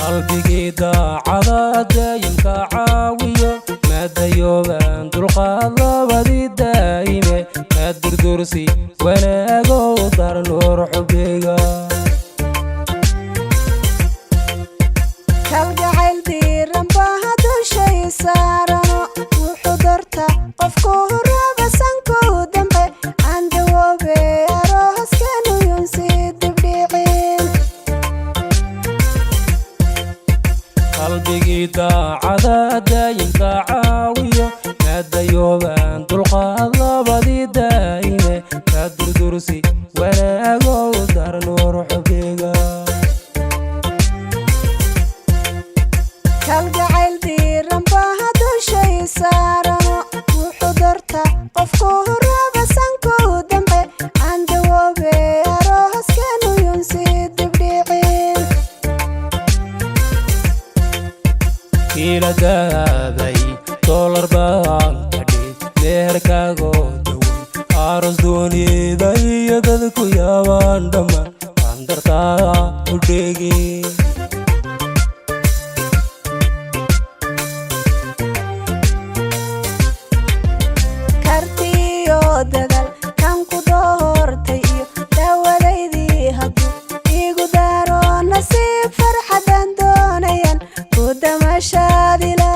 قلبي داعدا دايمك عاوية ما دايوبان دلقاد لبدي دايمة ما دردرسي وانا اقودر نور حبيقا kalgacayl diiran baa hadu shay saarano wuxudurta qofku huraba sanku dambe aan dawoobe arooskanu yunsi dibdhicin قلبي داعدا دايمك عاوية ما دايوبان دلقاد لبدي دايمة ما دردرسي وانا اقودر نور حبيقا kalgacayl diiran baa hadu shay saarano wuxudurta qofku huraba sanku dambe aan dawoobe arooskanu yunsi dibdhicin kiila daaday dolar baan kadhi meherkaagoo dawan aros doonida iyo dadku yaabaan dhammaan waan dartaa u dheegi kartiyo dadal kan ku doortay iyo dawadaydii hadduu igu daaro nasiib farxadan doonayan ku damashaadila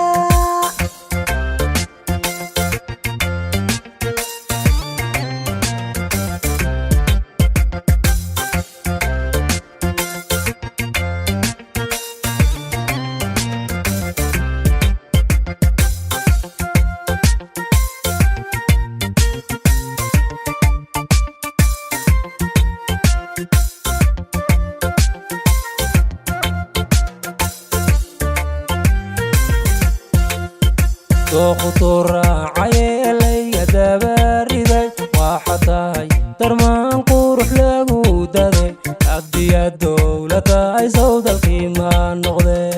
دوخطو راعي لي دباردي وحتاي درمان قروح لغو دادي عبدي الدولة اي صوت القيمة نغدي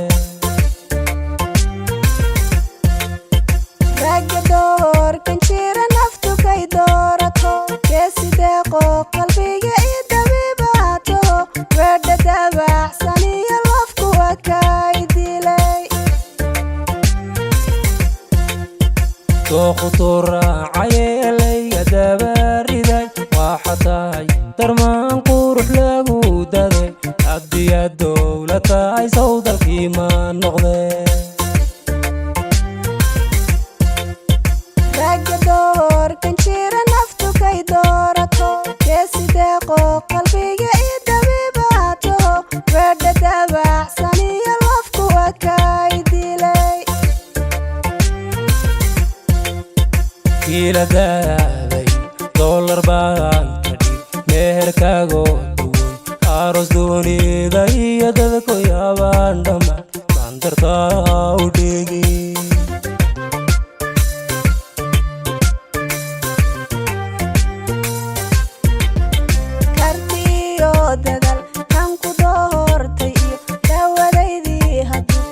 ragga doorkan jira naftu kay doorato geesi deeqo qalbiga ii dabibaato weedha dabaacsan iyo lafku waa kay dilay دوخطو راعي لي دباردي وحتاي درمان قروح لغو دادي عبدي الدولة اي صوت القيمة نغدي ragga doorkan jira naftu kay doorato geesi deeqo qalbiga ii dabibaato weedha dabaacsan iyo lafku waa kay dilay kiila daaday dolar baan kadhi meherkaagoo dawan aros doonida iyo dadku yaabaan dhammaan waan dartaa u dheegi kartiyo dadal kan ku doortay iyo dawadaydii hadduu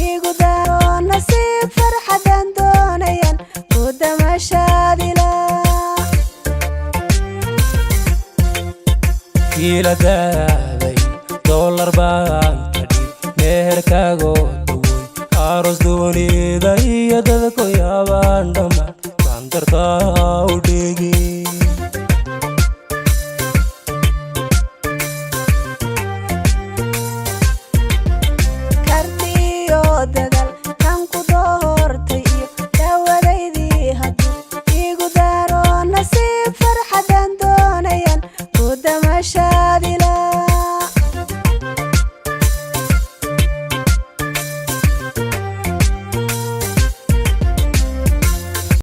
igu daaro nasiib farxadan doonayan ku damashaadila kiila daaday dolar baan kadhi meherkaagoo dawan aros doonida iyo dadku yaabaan dhammaan waan dartaa u dheegi